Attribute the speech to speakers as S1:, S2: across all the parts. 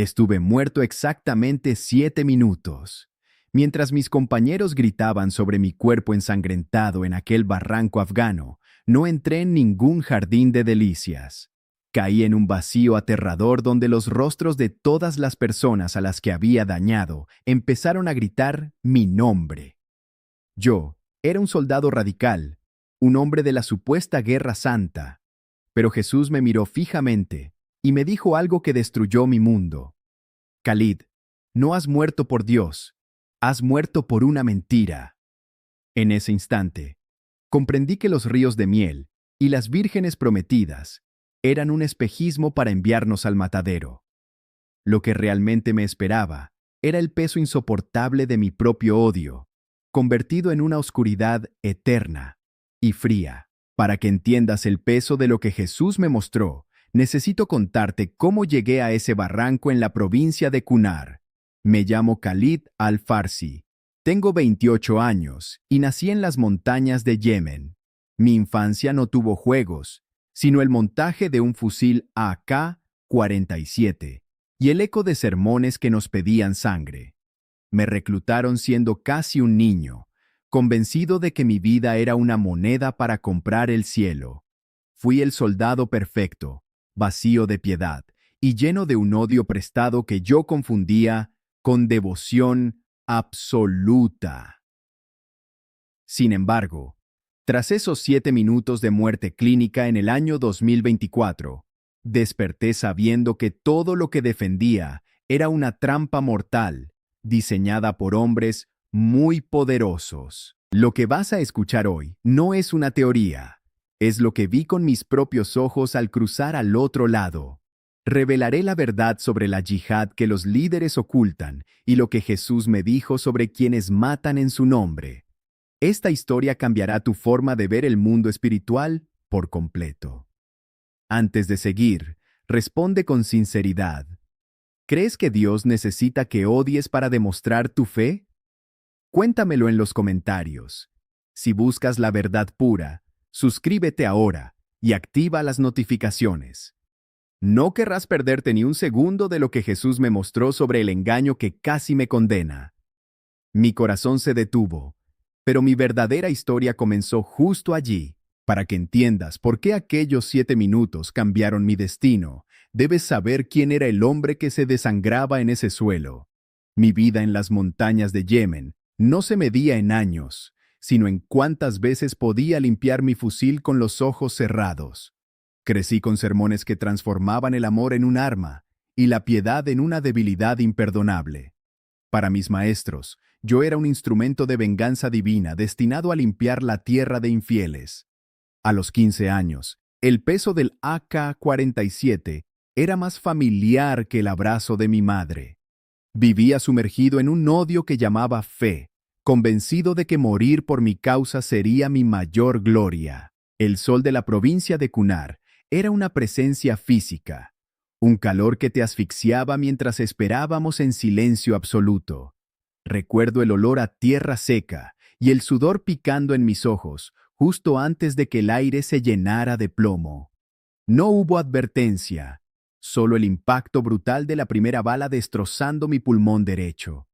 S1: Estuve muerto exactamente 7 minutos. Mientras mis compañeros gritaban sobre mi cuerpo ensangrentado en aquel barranco afgano, no entré en ningún jardín de delicias. Caí en un vacío aterrador donde los rostros de todas las personas a las que había dañado empezaron a gritar mi nombre. Yo era un soldado radical, un hombre de la supuesta Guerra Santa, pero Jesús me miró fijamente y me dijo algo que destruyó mi mundo. Khalid, no has muerto por Dios, has muerto por una mentira. En ese instante, comprendí que los ríos de miel y las vírgenes prometidas eran un espejismo para enviarnos al matadero. Lo que realmente me esperaba era el peso insoportable de mi propio odio, convertido en una oscuridad eterna y fría. Para que entiendas el peso de lo que Jesús me mostró, necesito contarte cómo llegué a ese barranco en la provincia de Kunar. Me llamo Khalid al-Farsi. Tengo 28 años y nací en las montañas de Yemen. Mi infancia no tuvo juegos, sino el montaje de un fusil AK-47 y el eco de sermones que nos pedían sangre. Me reclutaron siendo casi un niño, convencido de que mi vida era una moneda para comprar el cielo. Fui el soldado perfecto, vacío de piedad y lleno de un odio prestado que yo confundía con devoción absoluta. Sin embargo, tras esos 7 minutos de muerte clínica en el año 2024, desperté sabiendo que todo lo que defendía era una trampa mortal, diseñada por hombres muy poderosos. Lo que vas a escuchar hoy no es una teoría, es lo que vi con mis propios ojos al cruzar al otro lado. Revelaré la verdad sobre la yihad que los líderes ocultan y lo que Jesús me dijo sobre quienes matan en su nombre. Esta historia cambiará tu forma de ver el mundo espiritual por completo. Antes de seguir, responde con sinceridad. ¿Crees que Dios necesita que odies para demostrar tu fe? Cuéntamelo en los comentarios. Si buscas la verdad pura, suscríbete ahora y activa las notificaciones. No querrás perderte ni un segundo de lo que Jesús me mostró sobre el engaño que casi me condena. Mi corazón se detuvo, pero mi verdadera historia comenzó justo allí. Para que entiendas por qué aquellos 7 minutos cambiaron mi destino, debes saber quién era el hombre que se desangraba en ese suelo. Mi vida en las montañas de Yemen no se medía en años, sino en cuántas veces podía limpiar mi fusil con los ojos cerrados. Crecí con sermones que transformaban el amor en un arma y la piedad en una debilidad imperdonable. Para mis maestros, yo era un instrumento de venganza divina destinado a limpiar la tierra de infieles. A los 15 años, el peso del AK-47 era más familiar que el abrazo de mi madre. Vivía sumergido en un odio que llamaba fe, convencido de que morir por mi causa sería mi mayor gloria. El sol de la provincia de Kunar era una presencia física, un calor que te asfixiaba mientras esperábamos en silencio absoluto. Recuerdo el olor a tierra seca y el sudor picando en mis ojos, justo antes de que el aire se llenara de plomo. No hubo advertencia, solo el impacto brutal de la primera bala destrozando mi pulmón derecho.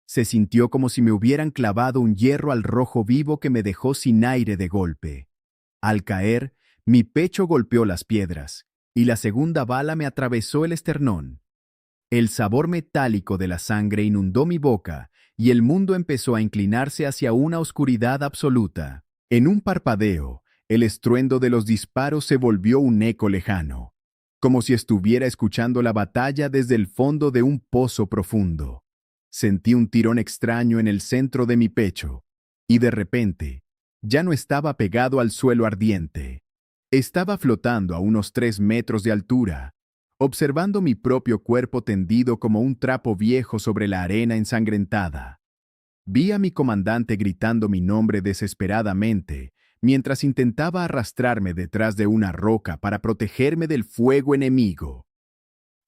S1: Se sintió como si me hubieran clavado un hierro al rojo vivo que me dejó sin aire de golpe. Al caer, mi pecho golpeó las piedras, y la segunda bala me atravesó el esternón. El sabor metálico de la sangre inundó mi boca, y el mundo empezó a inclinarse hacia una oscuridad absoluta. En un parpadeo, el estruendo de los disparos se volvió un eco lejano, como si estuviera escuchando la batalla desde el fondo de un pozo profundo. Sentí un tirón extraño en el centro de mi pecho, y de repente, ya no estaba pegado al suelo ardiente. Estaba flotando a unos 3 metros de altura, observando mi propio cuerpo tendido como un trapo viejo sobre la arena ensangrentada. Vi a mi comandante gritando mi nombre desesperadamente, mientras intentaba arrastrarme detrás de una roca para protegerme del fuego enemigo.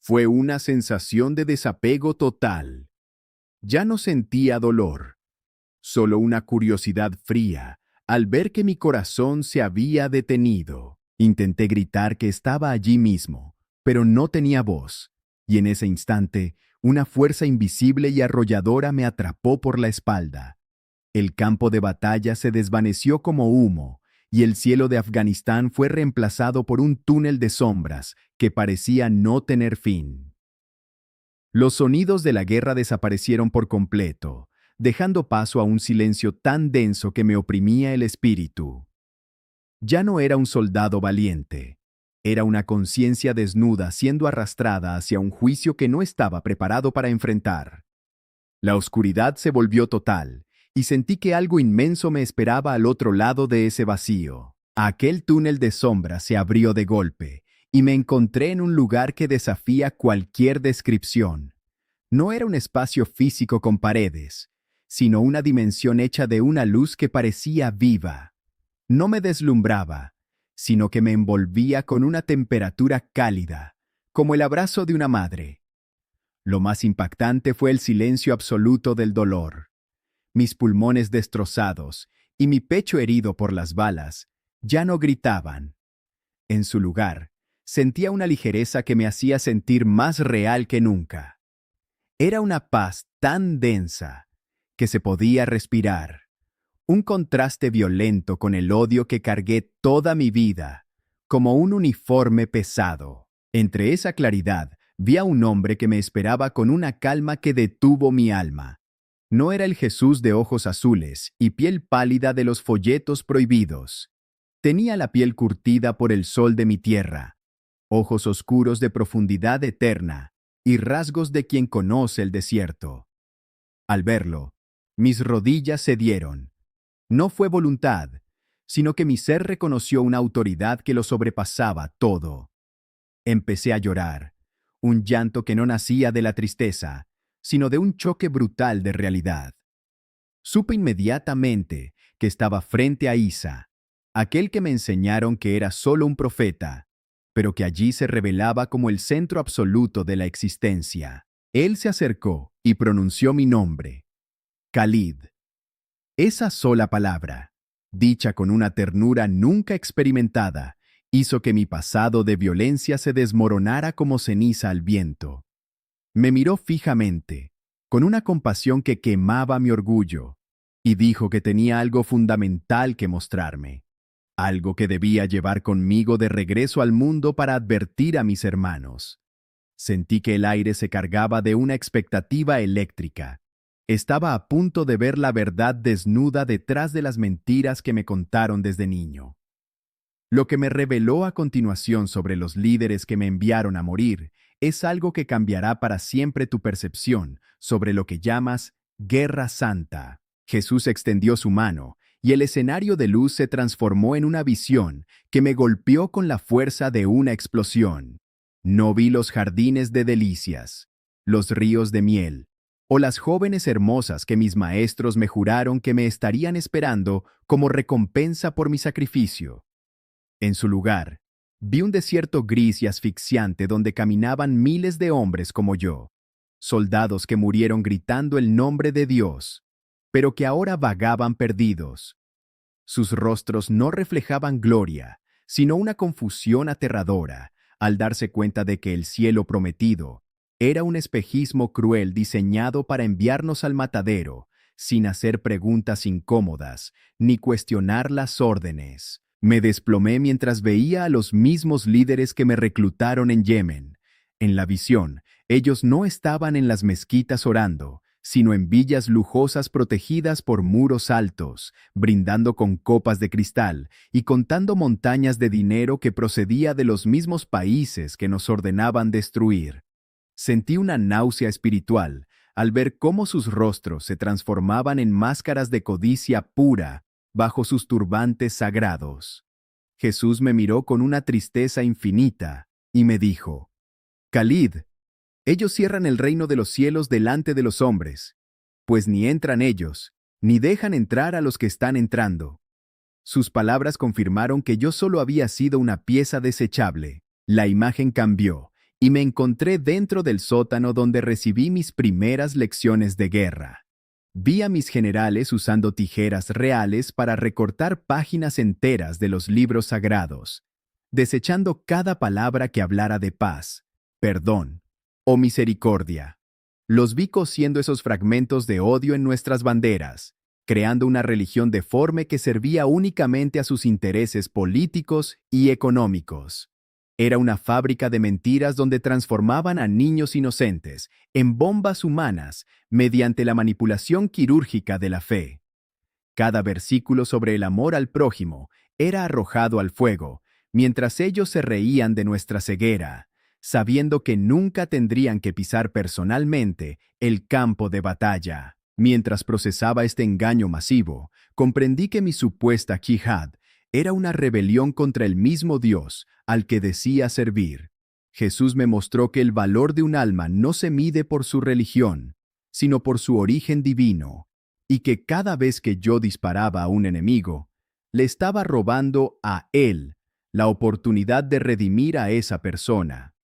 S1: Fue una sensación de desapego total. Ya no sentía dolor, solo una curiosidad fría al ver que mi corazón se había detenido. Intenté gritar que estaba allí mismo, pero no tenía voz, y en ese instante, una fuerza invisible y arrolladora me atrapó por la espalda. El campo de batalla se desvaneció como humo, y el cielo de Afganistán fue reemplazado por un túnel de sombras que parecía no tener fin. Los sonidos de la guerra desaparecieron por completo, dejando paso a un silencio tan denso que me oprimía el espíritu. Ya no era un soldado valiente. Era una conciencia desnuda siendo arrastrada hacia un juicio que no estaba preparado para enfrentar. La oscuridad se volvió total, y sentí que algo inmenso me esperaba al otro lado de ese vacío. Aquel túnel de sombra se abrió de golpe, y me encontré en un lugar que desafía cualquier descripción. No era un espacio físico con paredes, sino una dimensión hecha de una luz que parecía viva. No me deslumbraba, sino que me envolvía con una temperatura cálida, como el abrazo de una madre. Lo más impactante fue el silencio absoluto del dolor. Mis pulmones destrozados y mi pecho herido por las balas ya no gritaban. En su lugar, sentía una ligereza que me hacía sentir más real que nunca. Era una paz tan densa que se podía respirar. Un contraste violento con el odio que cargué toda mi vida, como un uniforme pesado. Entre esa claridad, vi a un hombre que me esperaba con una calma que detuvo mi alma. No era el Jesús de ojos azules y piel pálida de los folletos prohibidos. Tenía la piel curtida por el sol de mi tierra, ojos oscuros de profundidad eterna y rasgos de quien conoce el desierto. Al verlo, mis rodillas cedieron. No fue voluntad, sino que mi ser reconoció una autoridad que lo sobrepasaba todo. Empecé a llorar, un llanto que no nacía de la tristeza, sino de un choque brutal de realidad. Supe inmediatamente que estaba frente a Isa, aquel que me enseñaron que era solo un profeta, pero que allí se revelaba como el centro absoluto de la existencia. Él se acercó y pronunció mi nombre, Khalid. Esa sola palabra, dicha con una ternura nunca experimentada, hizo que mi pasado de violencia se desmoronara como ceniza al viento. Me miró fijamente, con una compasión que quemaba mi orgullo, y dijo que tenía algo fundamental que mostrarme, algo que debía llevar conmigo de regreso al mundo para advertir a mis hermanos. Sentí que el aire se cargaba de una expectativa eléctrica. Estaba a punto de ver la verdad desnuda detrás de las mentiras que me contaron desde niño. Lo que me reveló a continuación sobre los líderes que me enviaron a morir es algo que cambiará para siempre tu percepción sobre lo que llamas Guerra Santa. Jesús extendió su mano, y el escenario de luz se transformó en una visión que me golpeó con la fuerza de una explosión. No vi los jardines de delicias, los ríos de miel, o las jóvenes hermosas que mis maestros me juraron que me estarían esperando como recompensa por mi sacrificio. En su lugar, vi un desierto gris y asfixiante donde caminaban miles de hombres como yo, soldados que murieron gritando el nombre de Dios, pero que ahora vagaban perdidos. Sus rostros no reflejaban gloria, sino una confusión aterradora, al darse cuenta de que el cielo prometido era un espejismo cruel diseñado para enviarnos al matadero, sin hacer preguntas incómodas, ni cuestionar las órdenes. Me desplomé mientras veía a los mismos líderes que me reclutaron en Yemen. En la visión, ellos no estaban en las mezquitas orando, sino en villas lujosas protegidas por muros altos, brindando con copas de cristal y contando montañas de dinero que procedía de los mismos países que nos ordenaban destruir. Sentí una náusea espiritual al ver cómo sus rostros se transformaban en máscaras de codicia pura bajo sus turbantes sagrados. Jesús me miró con una tristeza infinita y me dijo: Khalid, ellos cierran el reino de los cielos delante de los hombres, pues ni entran ellos, ni dejan entrar a los que están entrando. Sus palabras confirmaron que yo solo había sido una pieza desechable. La imagen cambió, y me encontré dentro del sótano donde recibí mis primeras lecciones de guerra. Vi a mis generales usando tijeras reales para recortar páginas enteras de los libros sagrados, desechando cada palabra que hablara de paz, perdón o misericordia. Los vi cosiendo esos fragmentos de odio en nuestras banderas, creando una religión deforme que servía únicamente a sus intereses políticos y económicos. Era una fábrica de mentiras donde transformaban a niños inocentes en bombas humanas mediante la manipulación quirúrgica de la fe. Cada versículo sobre el amor al prójimo era arrojado al fuego, mientras ellos se reían de nuestra ceguera, sabiendo que nunca tendrían que pisar personalmente el campo de batalla. Mientras procesaba este engaño masivo, comprendí que mi supuesta jihad era una rebelión contra el mismo Dios al que decía servir. Jesús me mostró que el valor de un alma no se mide por su religión, sino por su origen divino, y que cada vez que yo disparaba a un enemigo, le estaba robando a él la oportunidad de redimir a esa persona.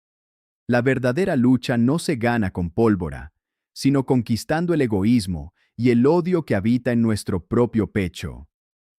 S1: La verdadera lucha no se gana con pólvora, sino conquistando el egoísmo y el odio que habita en nuestro propio pecho.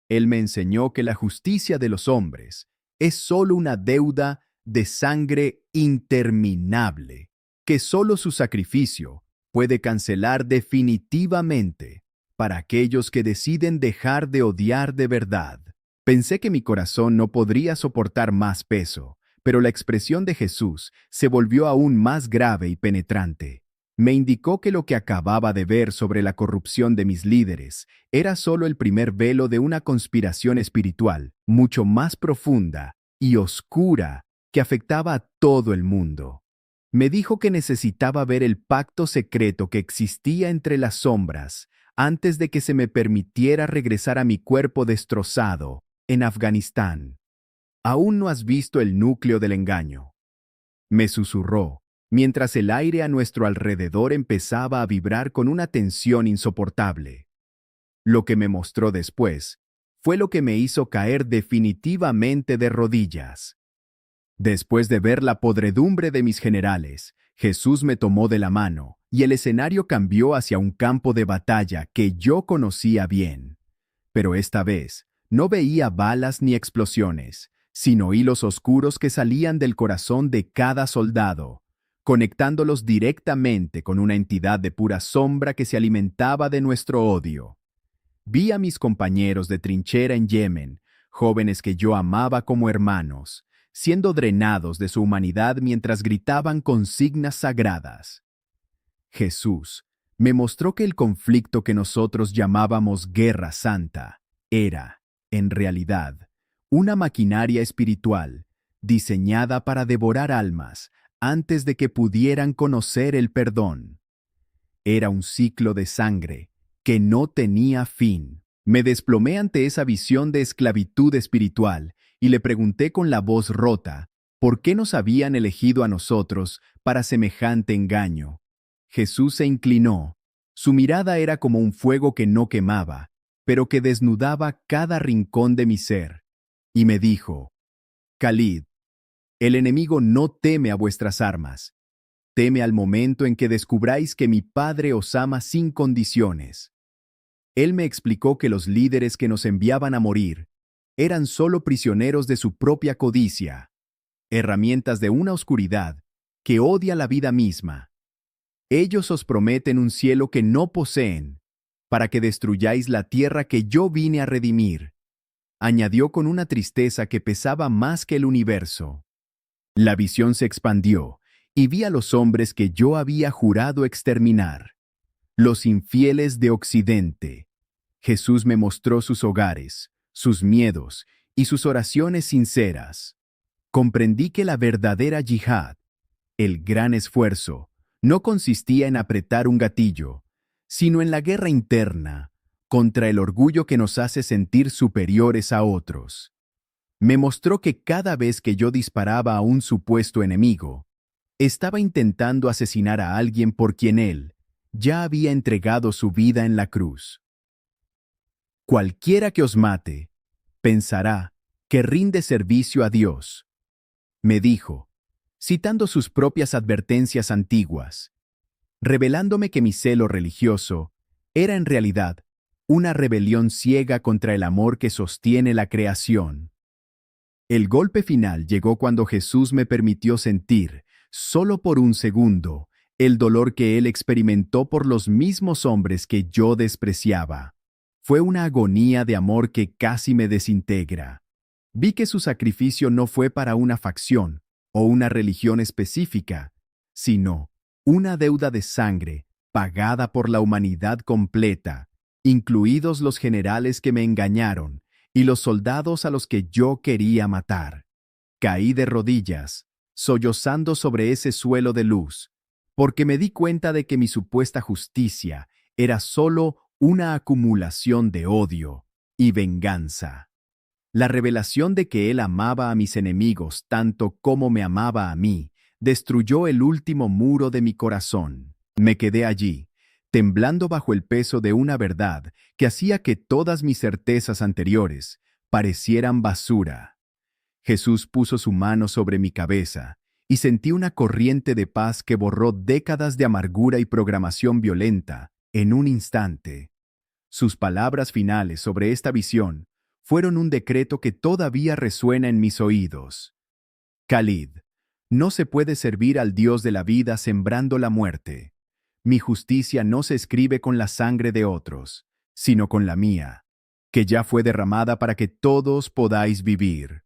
S1: Él me enseñó que la justicia de los hombres es solo una deuda de sangre interminable, que solo su sacrificio puede cancelar definitivamente para aquellos que deciden dejar de odiar de verdad. Pensé que mi corazón no podría soportar más peso, pero la expresión de Jesús se volvió aún más grave y penetrante. Me indicó que lo que acababa de ver sobre la corrupción de mis líderes era solo el primer velo de una conspiración espiritual mucho más profunda y oscura que afectaba a todo el mundo. Me dijo que necesitaba ver el pacto secreto que existía entre las sombras antes de que se me permitiera regresar a mi cuerpo destrozado en Afganistán. Aún no has visto el núcleo del engaño, me susurró, mientras el aire a nuestro alrededor empezaba a vibrar con una tensión insoportable. Lo que me mostró después fue lo que me hizo caer definitivamente de rodillas. Después de ver la podredumbre de mis generales, Jesús me tomó de la mano y el escenario cambió hacia un campo de batalla que yo conocía bien. Pero esta vez no veía balas ni explosiones, sino hilos oscuros que salían del corazón de cada soldado, conectándolos directamente con una entidad de pura sombra que se alimentaba de nuestro odio. Vi a mis compañeros de trinchera en Yemen, jóvenes que yo amaba como hermanos, siendo drenados de su humanidad mientras gritaban consignas sagradas. Jesús me mostró que el conflicto que nosotros llamábamos Guerra Santa era, en realidad, una maquinaria espiritual diseñada para devorar almas antes de que pudieran conocer el perdón. Era un ciclo de sangre que no tenía fin. Me desplomé ante esa visión de esclavitud espiritual y le pregunté con la voz rota, ¿por qué nos habían elegido a nosotros para semejante engaño? Jesús se inclinó. Su mirada era como un fuego que no quemaba, pero que desnudaba cada rincón de mi ser. Y me dijo, Khalid, el enemigo no teme a vuestras armas. Teme al momento en que descubráis que mi Padre os ama sin condiciones. Él me explicó que los líderes que nos enviaban a morir eran solo prisioneros de su propia codicia, herramientas de una oscuridad que odia la vida misma. Ellos os prometen un cielo que no poseen, para que destruyáis la tierra que yo vine a redimir, añadió con una tristeza que pesaba más que el universo. La visión se expandió, y vi a los hombres que yo había jurado exterminar, los infieles de Occidente. Jesús me mostró sus hogares, sus miedos y sus oraciones sinceras. Comprendí que la verdadera yihad, el gran esfuerzo, no consistía en apretar un gatillo, sino en la guerra interna contra el orgullo que nos hace sentir superiores a otros. Me mostró que cada vez que yo disparaba a un supuesto enemigo, estaba intentando asesinar a alguien por quien él ya había entregado su vida en la cruz. Cualquiera que os mate, pensará que rinde servicio a Dios, me dijo, citando sus propias advertencias antiguas, revelándome que mi celo religioso era en realidad una rebelión ciega contra el amor que sostiene la creación. El golpe final llegó cuando Jesús me permitió sentir, solo por un segundo, El dolor que él experimentó por los mismos hombres que yo despreciaba. Fue una agonía de amor que casi me desintegra. Vi que su sacrificio no fue para una facción o una religión específica, sino una deuda de sangre pagada por la humanidad completa, incluidos los generales que me engañaron y los soldados a los que yo quería matar. Caí de rodillas, sollozando sobre ese suelo de luz, porque me di cuenta de que mi supuesta justicia era solo una acumulación de odio y venganza. La revelación de que él amaba a mis enemigos tanto como me amaba a mí, destruyó el último muro de mi corazón. Me quedé allí, temblando bajo el peso de una verdad que hacía que todas mis certezas anteriores parecieran basura. Jesús puso su mano sobre mi cabeza y sentí una corriente de paz que borró décadas de amargura y programación violenta en un instante. Sus palabras finales sobre esta visión fueron un decreto que todavía resuena en mis oídos. Khalid, no se puede servir al Dios de la vida sembrando la muerte. Mi justicia no se escribe con la sangre de otros, sino con la mía, que ya fue derramada para que todos podáis vivir.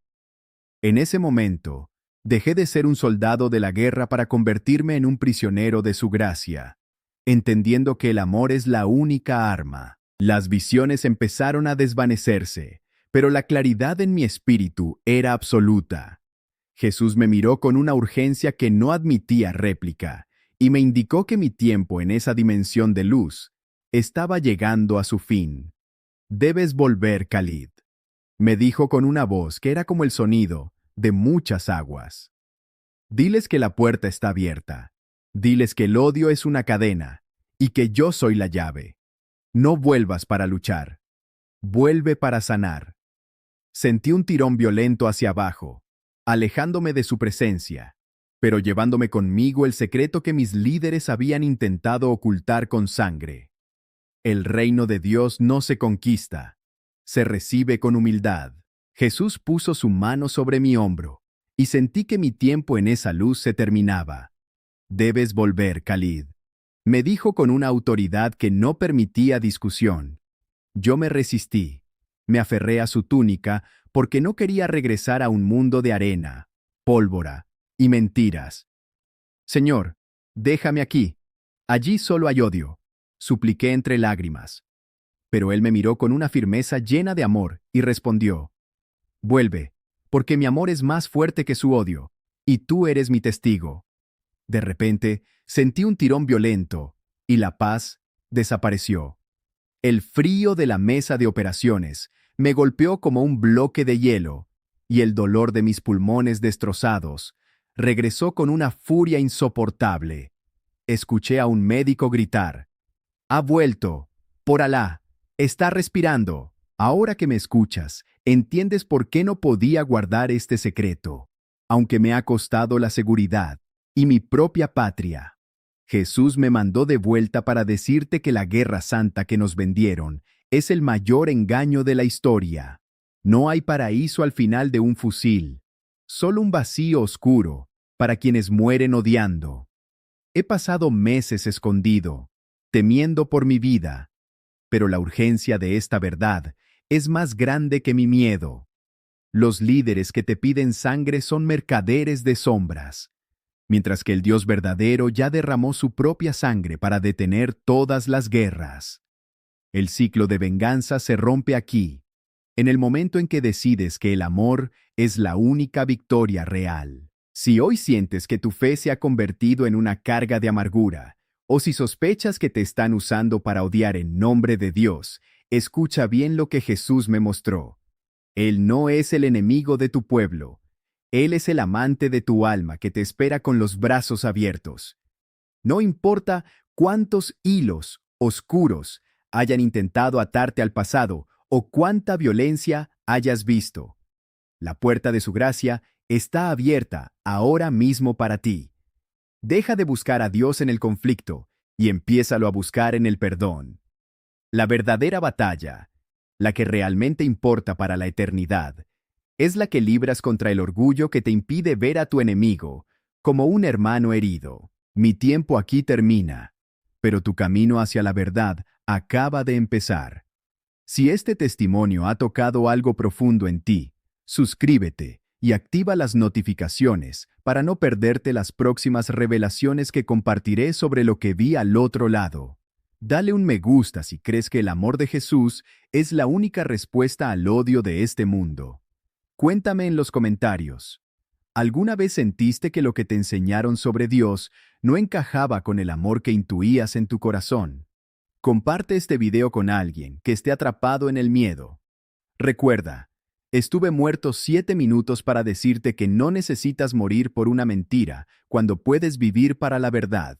S1: En ese momento, dejé de ser un soldado de la guerra para convertirme en un prisionero de su gracia, entendiendo que el amor es la única arma. Las visiones empezaron a desvanecerse, pero la claridad en mi espíritu era absoluta. Jesús me miró con una urgencia que no admitía réplica, y me indicó que mi tiempo en esa dimensión de luz estaba llegando a su fin. Debes volver, Khalid, me dijo con una voz que era como el sonido de muchas aguas. Diles que la puerta está abierta. Diles que el odio es una cadena y que yo soy la llave. No vuelvas para luchar. Vuelve para sanar. Sentí un tirón violento hacia abajo, alejándome de su presencia, pero llevándome conmigo el secreto que mis líderes habían intentado ocultar con sangre. El reino de Dios no se conquista, se recibe con humildad. Jesús puso su mano sobre mi hombro, y sentí que mi tiempo en esa luz se terminaba. Debes volver, Khalid, me dijo con una autoridad que no permitía discusión. Yo me resistí, me aferré a su túnica porque no quería regresar a un mundo de arena, pólvora y mentiras. Señor, déjame aquí. Allí solo hay odio, supliqué entre lágrimas. Pero él me miró con una firmeza llena de amor y respondió: vuelve, porque mi amor es más fuerte que su odio, y tú eres mi testigo. De repente, sentí un tirón violento, y la paz desapareció. El frío de la mesa de operaciones me golpeó como un bloque de hielo, y el dolor de mis pulmones destrozados regresó con una furia insoportable. Escuché a un médico gritar: «¡Ha vuelto! ¡Por Alá! ¡Está respirando!». Ahora que me escuchas, entiendes por qué no podía guardar este secreto, aunque me ha costado la seguridad y mi propia patria. Jesús me mandó de vuelta para decirte que la guerra santa que nos vendieron es el mayor engaño de la historia. No hay paraíso al final de un fusil, solo un vacío oscuro para quienes mueren odiando. He pasado meses escondido, temiendo por mi vida, pero la urgencia de esta verdad es más grande que mi miedo. Los líderes que te piden sangre son mercaderes de sombras, mientras que el Dios verdadero ya derramó su propia sangre para detener todas las guerras. El ciclo de venganza se rompe aquí, en el momento en que decides que el amor es la única victoria real. Si hoy sientes que tu fe se ha convertido en una carga de amargura, o si sospechas que te están usando para odiar en nombre de Dios, escucha bien lo que Jesús me mostró. Él no es el enemigo de tu pueblo. Él es el amante de tu alma que te espera con los brazos abiertos. No importa cuántos hilos oscuros hayan intentado atarte al pasado o cuánta violencia hayas visto. La puerta de su gracia está abierta ahora mismo para ti. Deja de buscar a Dios en el conflicto y empiézalo a buscar en el perdón. La verdadera batalla, la que realmente importa para la eternidad, es la que libras contra el orgullo que te impide ver a tu enemigo como un hermano herido. Mi tiempo aquí termina, pero tu camino hacia la verdad acaba de empezar. Si este testimonio ha tocado algo profundo en ti, suscríbete y activa las notificaciones para no perderte las próximas revelaciones que compartiré sobre lo que vi al otro lado. Dale un me gusta si crees que el amor de Jesús es la única respuesta al odio de este mundo. Cuéntame en los comentarios. ¿Alguna vez sentiste que lo que te enseñaron sobre Dios no encajaba con el amor que intuías en tu corazón? Comparte este video con alguien que esté atrapado en el miedo. Recuerda, estuve muerto 7 minutos para decirte que no necesitas morir por una mentira cuando puedes vivir para la verdad.